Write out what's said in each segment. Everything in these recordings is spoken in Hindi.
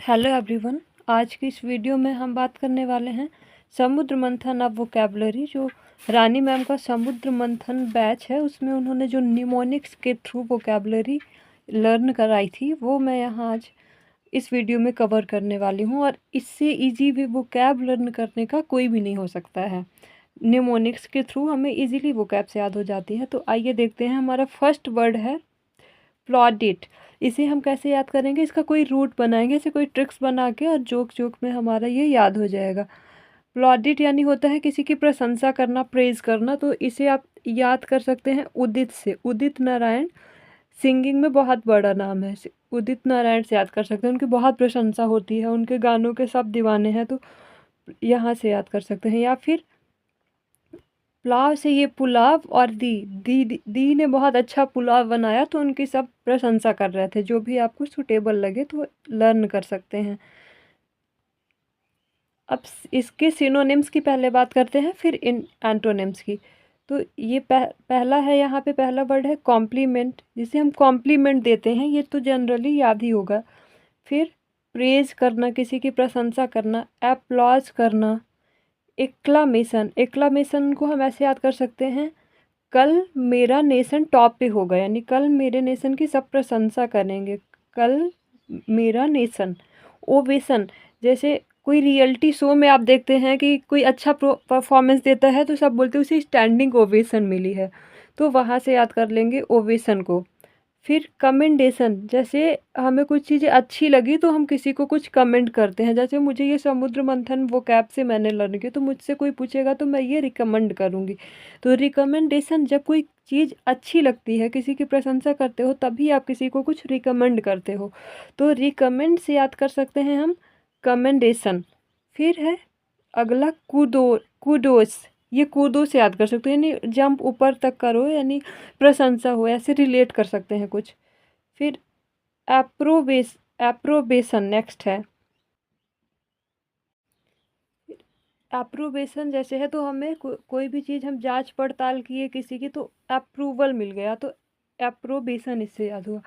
Hello everyone. आज की इस वीडियो में हम बात करने वाले हैं समुद्र मंथन ऑफ वोकैबुलरी। जो रानी मैम का समुद्र मंथन बैच है उसमें उन्होंने जो निमोनिक्स के थ्रू वोकैबुलरी लर्न कराई थी वो मैं यहाँ आज इस वीडियो में कवर करने वाली हूँ। और इससे इजी भी वोकैब लर्न करने का कोई भी नहीं हो सकता है। निमोनिक्स के थ्रू हमें इजीली वोकैब्स याद हो जाती है। तो आइए देखते हैं। हमारा फर्स्ट वर्ड है प्लॉडिट। इसे हम कैसे याद करेंगे? इसका कोई रूट बनाएंगे, इसे कोई ट्रिक्स बना के, और जोक जोक में हमारा ये याद हो जाएगा। प्लॉडिट यानी होता है किसी की प्रशंसा करना, प्रेज करना। तो इसे आप याद कर सकते हैं उदित से। उदित नारायण सिंगिंग में बहुत बड़ा नाम है। उदित नारायण से याद कर सकते हैं, उनकी बहुत प्रशंसा होती है, उनके गानों के सब दीवाने हैं, तो यहाँ से याद कर सकते हैं। या फिर पुलाव से ये पुलाव, और दी ने बहुत अच्छा पुलाव बनाया, तो उनकी सब प्रशंसा कर रहे थे। जो भी आपको सूटेबल लगे तो लर्न कर सकते हैं। अब इसके सिनोनिम्स की पहले बात करते हैं, फिर इन एंटोनिम्स की। तो ये पहला है, यहाँ पे पहला वर्ड है कॉम्प्लीमेंट, जिसे हम कॉम्प्लीमेंट देते हैं, ये तो जनरली याद ही होगा। फिर प्रेज करना, किसी की प्रशंसा करना, एप्लॉज करना। एक्लामेशन, एक्लामेशन को हम ऐसे याद कर सकते हैं, कल मेरा नेशन टॉप पे होगा, यानी कल मेरे नेशन की सब प्रशंसा करेंगे। कल मेरा नेशन। ओवेशन, जैसे कोई रियलिटी शो में आप देखते हैं कि कोई अच्छा परफॉर्मेंस देता है तो सब बोलते हैं उसे स्टैंडिंग ओवेशन मिली है, तो वहाँ से याद कर लेंगे ओवेशन को। फिर कमेंडेशन, जैसे हमें कुछ चीज़ें अच्छी लगी तो हम किसी को कुछ कमेंट करते हैं। जैसे मुझे ये समुद्र मंथन वो कैब से मैंने लर्न किया, तो मुझसे कोई पूछेगा तो मैं ये रिकमेंड करूँगी। तो रिकमेंडेशन, जब कोई चीज़ अच्छी लगती है, किसी की प्रशंसा करते हो, तभी आप किसी को कुछ रिकमेंड करते हो। तो रिकमेंड से याद कर सकते हैं हम कमेंडेशन। फिर है अगला कूडोस। ये कूदो से याद कर सकते हो, यानी जंप ऊपर तक करो, यानी प्रशंसा हो, ऐसे रिलेट कर सकते हैं कुछ। फिर एप्रोबेशन नेक्स्ट है। एप्रोबेशन जैसे है, तो हमें कोई भी चीज़ हम जांच पड़ताल किए किसी की, तो अप्रूवल मिल गया, तो एप्रोबेशन इससे याद हुआ।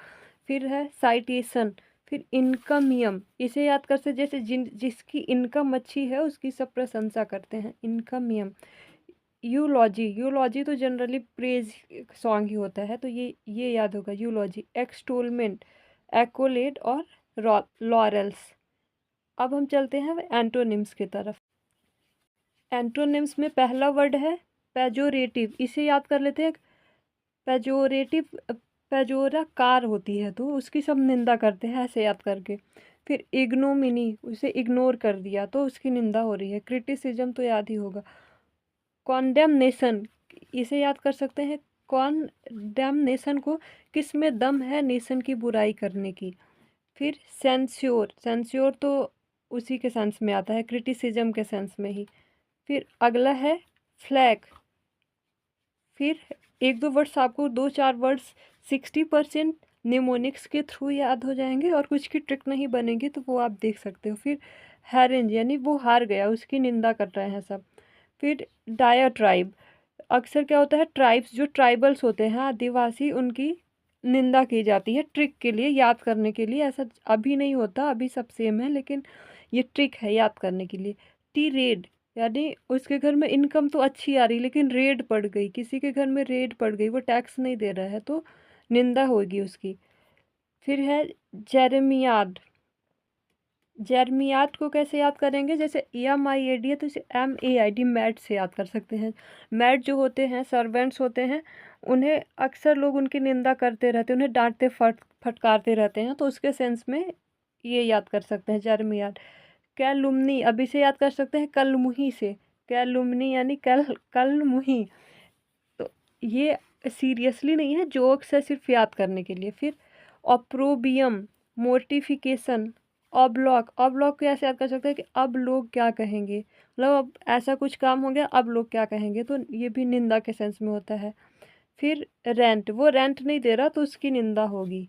फिर है साइटेशन। फिर इनकमियम, इसे याद कर सकते, जैसे जिसकी इनकम अच्छी है उसकी सब प्रशंसा करते हैं, इनकमियम। यूलॉजी, यूलॉजी तो जनरली प्रेज सॉन्ग ही होता है, तो ये याद होगा यूलॉजी। एक्सटोलमेंट, एक्कोलेड और लॉरेल्स। अब हम चलते हैं एंटोनिम्स की तरफ। एंटोनिम्स में पहला वर्ड है पेजोरेटिव। इसे याद कर लेते हैं। पेजोरेटिव, पेजोरा कार होती है तो उसकी सब निंदा करते हैं, ऐसे याद करके। फिर इग्नोमिनी, उसे इग्नोर कर दिया तो उसकी निंदा हो रही है। क्रिटिसिज्म तो याद ही होगा। कॉन्डेमनेशन, इसे याद कर सकते हैं। कॉन्डेमनेशन को, किस में दम है नेशन की बुराई करने की। फिर सेंस्योर, सेंस्योर तो उसी के सेंस में आता है, क्रिटिसिज्म के सेंस में ही। फिर अगला है फ्लैग। फिर एक दो वर्ड्स आपको, दो चार वर्ड्स 60% निमोनिक्स के थ्रू याद हो जाएंगे, और कुछ की ट्रिक नहीं बनेगी तो वो आप देख सकते हो। फिर हैरेंज, यानी वो हार गया, उसकी निंदा कर रहे हैं सब। फिर डायाट्राइब, अक्सर क्या होता है, ट्राइब्स जो ट्राइबल्स होते हैं आदिवासी, उनकी निंदा की जाती है ट्रिक के लिए, याद करने के लिए। ऐसा अभी नहीं होता, अभी सब सेम है, लेकिन ये ट्रिक है याद करने के लिए। टी रेड, यानी उसके घर में इनकम तो अच्छी आ रही लेकिन रेड पड़ गई, किसी के घर में रेड पड़ गई, वो टैक्स नहीं दे रहा है, तो निंदा होगी उसकी। फिर है जेरेमियाद। जर्मियात को कैसे याद करेंगे? जैसे MIAD है तो इसे MAID, मैड से याद कर सकते हैं। मैड जो होते हैं, सर्वेंट्स होते हैं, उन्हें अक्सर लोग उनकी निंदा करते रहते हैं, उन्हें डांटते फटकारते रहते हैं, तो उसके सेंस में ये याद कर सकते हैं जर्मियात। कैलुमनी, अब इसे याद कर सकते हैं कलमुही से। कैलुमनी यानी कलमुही। तो ये सीरियसली नहीं है, जोक्स है, सिर्फ याद करने के लिए। फिर ऑप्रोबियम, मोर्टिफिकेशन। ऑब्लॉक, ऑब्लॉक को ऐसे याद कर सकते हैं कि अब लोग क्या कहेंगे, मतलब अब ऐसा कुछ काम हो गया, अब लोग क्या कहेंगे, तो ये भी निंदा के सेंस में होता है। फिर रेंट, वो रेंट नहीं दे रहा तो उसकी निंदा होगी।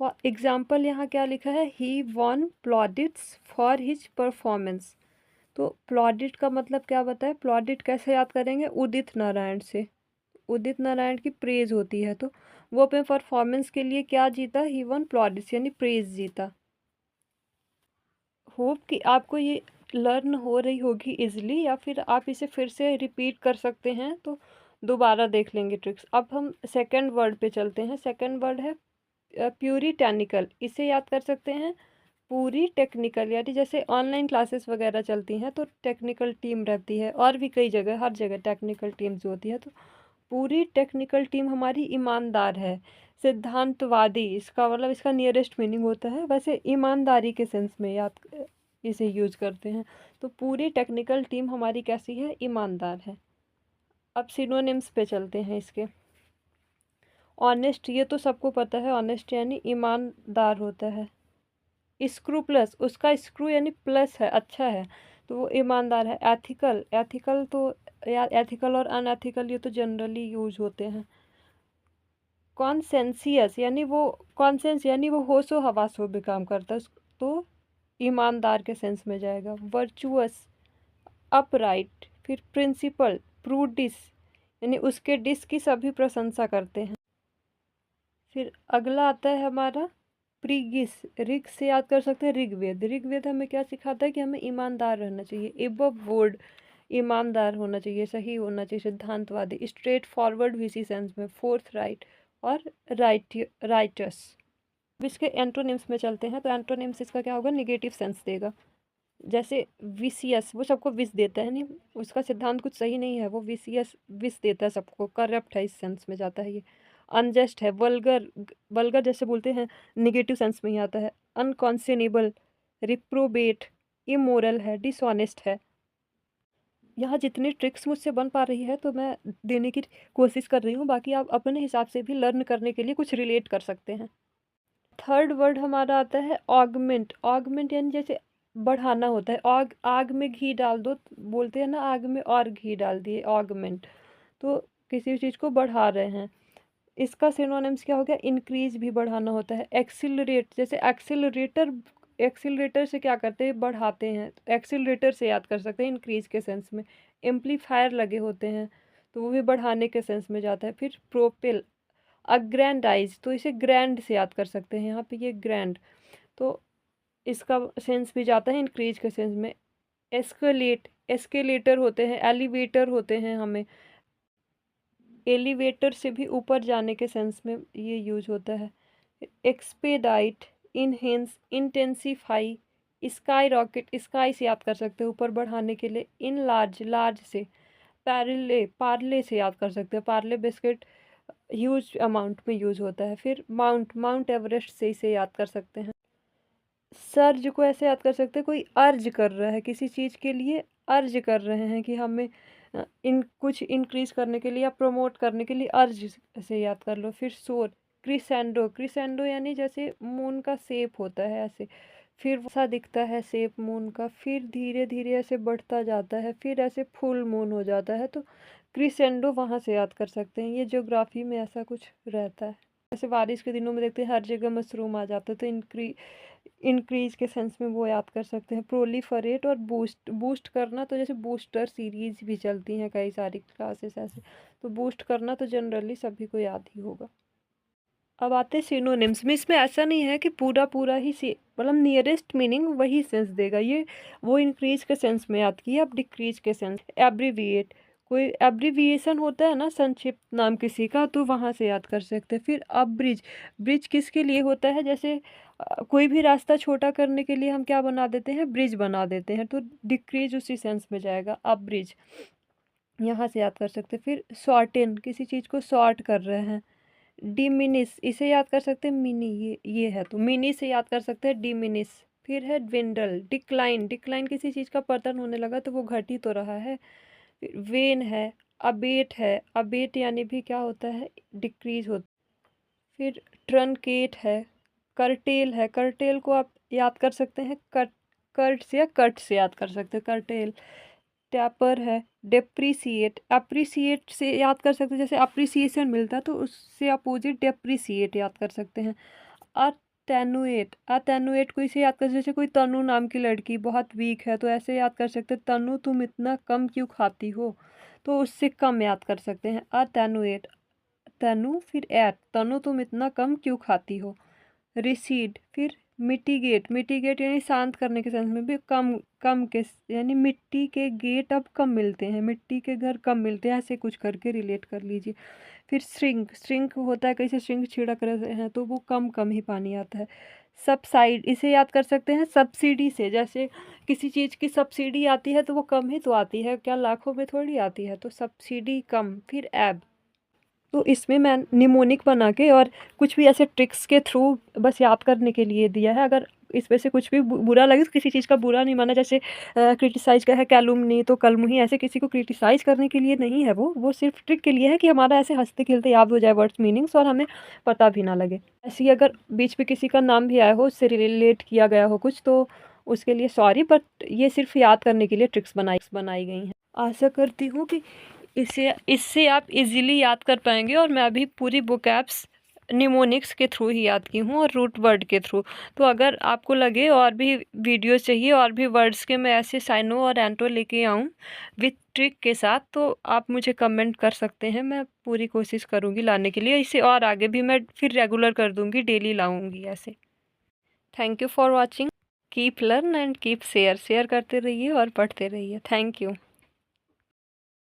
फॉर एग्जाम्पल यहाँ क्या लिखा है, he won प्लॉडिट्स for his performance. तो प्लॉडिट का मतलब क्या बताए? प्लॉडिट कैसे याद करेंगे? उदित नारायण से। उदित नारायण की प्रेज होती है, तो वो अपने परफॉर्मेंस के लिए क्या जीता, ही वन प्लॉडिट्स, यानी प्रेज जीता। होप कि आपको ये लर्न हो रही होगी इजीली, या फिर आप इसे फिर से रिपीट कर सकते हैं तो दोबारा देख लेंगे ट्रिक्स। अब हम सेकंड वर्ड पे चलते हैं। सेकंड वर्ड है प्यूरिटेनिकल। इसे याद कर सकते हैं पूरी टेक्निकल, यानी जैसे ऑनलाइन क्लासेस वगैरह चलती हैं तो टेक्निकल टीम रहती है, और भी कई जगह, हर जगह टेक्निकल टीम्स होती है। तो पूरी टेक्निकल टीम हमारी ईमानदार है। सिद्धांतवादी, इसका मतलब इसका नियरेस्ट मीनिंग होता है, वैसे ईमानदारी के सेंस में याद इसे यूज करते हैं। तो पूरी टेक्निकल टीम हमारी कैसी है? ईमानदार है। अब सिनोनिम्स पे चलते हैं इसके। ऑनेस्ट, ये तो सबको पता है, ऑनेस्ट यानी ईमानदार होता है। स्क्रूप्लस, उसका स्क्रू यानी प्लस है, अच्छा है, तो वो ईमानदार है। एथिकल, एथिकल तो यार एथिकल और अनएथिकल ये तो जनरली यूज होते हैं। कॉन्सेंसियस यानी वो, कॉन्सेंस यानी वो होशो हवासों में काम करता है, तो ईमानदार के सेंस में जाएगा। Virtuous, upright. फिर प्रिंसिपल, प्रूडिस यानी उसके डिस की सभी प्रशंसा करते हैं। फिर अगला आता है हमारा प्रीगिस। ऋग से याद कर सकते हैं ऋग्वेद। ऋग्वेद हमें क्या सिखाता है कि हमें ईमानदार रहना चाहिए। एबव बोर्ड, ईमानदार होना चाहिए, सही होना चाहिए, सिद्धांतवादी। स्ट्रेट फॉरवर्ड भी इसी सेंस में। फोर्थ राइट और राइटस। अब इसके एंटोनिम्स में चलते हैं। तो एंटोनिम्स इसका क्या होगा? निगेटिव सेंस देगा। जैसे विसियस, वो सबको विष देता है, नहीं उसका सिद्धांत कुछ सही नहीं है, वो विसियस विष देता है सबको, करप्ट है, इस सेंस में जाता है ये। अनजस्ट है। वल्गर, वल्गर जैसे बोलते हैं, निगेटिव सेंस में ही आता है। अनकॉन्सेनेबल, रिप्रोबेट, इमोरल है, डिसऑनेस्ट है। यहाँ जितनी ट्रिक्स मुझसे बन पा रही है तो मैं देने की कोशिश कर रही हूँ, बाकी आप अपने हिसाब से भी लर्न करने के लिए कुछ रिलेट कर सकते हैं। थर्ड वर्ड हमारा आता है ऑगमेंट। ऑगमेंट यानी जैसे बढ़ाना होता है। आग में घी डाल दो, बोलते हैं ना, आग में और घी डाल दिए, ऑगमेंट। तो किसी चीज़ को बढ़ा रहे हैं। इसका सिनोनिम्स क्या हो गया? इंक्रीज भी बढ़ाना होता है। एक्सिलरेट, जैसे एक्सिलरेटर, एक्सिलरेटर से क्या करते हैं? बढ़ाते हैं, तो एक्सिलरेटर से याद कर सकते हैं इंक्रीज के सेंस में। एम्पलीफायर लगे होते हैं तो वो भी बढ़ाने के सेंस में जाता है। फिर प्रोपेल, अग्रैंडाइज, तो इसे ग्रैंड से याद कर सकते हैं, यहाँ पे ये ग्रैंड, तो इसका सेंस भी जाता है इंक्रीज के सेंस में। एस्केलेट, एस्केलेटर होते हैं, एलिवेटर होते हैं, हमें एलिवेटर से भी ऊपर जाने के सेंस में ये यूज होता है। Expedite, enhance, intensify, sky rocket, sky से याद कर सकते हैं ऊपर बढ़ाने के लिए। इन लार्ज, लार्ज से। पैरले, पार्ले से याद कर सकते हैं, पार्ले बिस्किट ह्यूज अमाउंट में यूज होता है। फिर माउंट, माउंट एवरेस्ट से इसे याद कर सकते हैं। सर्ज को ऐसे याद कर सकते हैं, कोई अर्ज कर रहा है किसी चीज़ के लिए, अर्ज कर रहे हैं कि हमें इन कुछ इंक्रीज करने के लिए या प्रमोट करने के लिए, अर्ज से याद कर लो। फिर सोर, क्रिसेंडो, क्रिसेंडो यानी जैसे मून का शेप होता है ऐसे, फिर वैसा दिखता है शेप मून का, फिर धीरे धीरे ऐसे बढ़ता जाता है, फिर ऐसे फुल मून हो जाता है, तो क्रिसेंडो वहाँ से याद कर सकते हैं। ये ज्योग्राफी में ऐसा कुछ रहता है। जैसे बारिश के दिनों में देखते हैं हर जगह मशरूम आ जाता है, तो इंक्रीज के सेंस में वो याद कर सकते हैं। प्रोलीफरेट और बूस्ट, बूस्ट करना, तो जैसे बूस्टर सीरीज भी चलती हैं कई सारी क्लासेस ऐसे, तो बूस्ट करना तो जनरली सभी को याद ही होगा। अब आते हैं सिनोनिम्स में। इसमें ऐसा नहीं है कि पूरा पूरा ही मतलब नियरेस्ट मीनिंग वही सेंस देगा, ये वो इंक्रीज के सेंस में याद किया। अब डिक्रीज के सेंस, एब्रीविएट, कोई एब्रीविएशन होता है ना, संक्षिप्त नाम किसी का, तो वहाँ से याद कर सकते हैं। फिर अब ब्रिज, ब्रिज किसके लिए होता है? जैसे कोई भी रास्ता छोटा करने के लिए हम क्या बना देते हैं? ब्रिज बना देते हैं, तो डिक्रीज उसी सेंस में जाएगा, अब ब्रिज, यहाँ से याद कर सकते हैं। फिर शॉर्टेन, किसी चीज़ को शॉर्ट कर रहे हैं। डिमिनिस, इसे याद कर सकते हैं, मिनी, ये है, तो मिनी से याद कर सकते हैं डिमिनिस। फिर है ड्विंडल, डिक्लाइन, डिक्लाइन किसी चीज़ का पतन होने लगा तो वो घट ही तो रहा है। फिर वेन है, अबेट है, अबेट यानी भी क्या होता है? डिक्रीज होता। फिर ट्रनकेट है, करटेल है, करटेल को आप याद कर सकते हैं कट, कर्ट से या कट से याद कर सकते हैं, करटेल। टैपर है, डेप्रीसिएट, अप्रिसिएट से याद कर सकते हैं, जैसे अप्रिसिएशन मिलता है तो उससे अपोजिट डेप्रीसिएट याद कर सकते हैं। अटेनुएट, अटेनुएट को इसे याद कर, जैसे कोई तनु नाम की लड़की बहुत वीक है तो ऐसे याद कर सकते हैं, तनु तुम इतना कम क्यों खाती हो, तो उससे कम याद कर सकते हैं, अटेनुएट। तनु, फिर एट, तनु तुम इतना कम क्यों खाती हो। रिसीड, फिर मिटिगेट, मिटिगेट यानी शांत करने के सेंस में भी, कम कम के, यानी मिट्टी के गेट अब कम मिलते हैं, मिट्टी के घर कम मिलते हैं, ऐसे कुछ करके रिलेट कर लीजिए। फिर श्रिंक, श्रिंक होता है कैसे, श्रिंक छिड़क रहे हैं तो वो कम कम ही पानी आता है। सबसाइड, इसे याद कर सकते हैं सब्सिडी से, जैसे किसी चीज़ की सब्सिडी आती है तो वो कम ही तो आती है, क्या लाखों में थोड़ी आती है, तो सब्सिडी कम। फिर एब, तो इसमें मैं निमोनिक बना के और कुछ भी ऐसे ट्रिक्स के थ्रू बस याद करने के लिए दिया है। अगर इसमें से कुछ भी बुरा लगे तो किसी चीज़ का बुरा नहीं माना, जैसे क्रिटिसाइज का है कैलुमनी, तो कलमुही, ऐसे किसी को क्रिटिसाइज करने के लिए नहीं है, वो सिर्फ ट्रिक के लिए है कि हमारा ऐसे हंसते खेलते याद हो जाए वर्ड्स मीनिंग्स और हमें पता भी ना लगे। ऐसे ही अगर बीच में किसी का नाम भी आया हो, उससे रिलेट किया गया हो कुछ, तो उसके लिए सॉरी, बट ये सिर्फ याद करने के लिए ट्रिक्स बनाई गई हैं। आशा करती हूँ कि इससे आप इजीली याद कर पाएंगे। और मैं अभी पूरी बुक एप्स निमोनिक्स के थ्रू ही याद की हूँ और रूट वर्ड के थ्रू। तो अगर आपको लगे और भी वीडियो चाहिए और भी वर्ड्स के मैं ऐसे साइनो और एंटो लेके आऊँ विथ ट्रिक के साथ, तो आप मुझे कमेंट कर सकते हैं, मैं पूरी कोशिश करूँगी लाने के लिए। इसे और आगे भी मैं फिर रेगुलर कर दूँगी, डेली लाऊँगी ऐसे। Thank you for watching. Keep learn and keep share, share करते रहिए और पढ़ते रहिए। Thank you.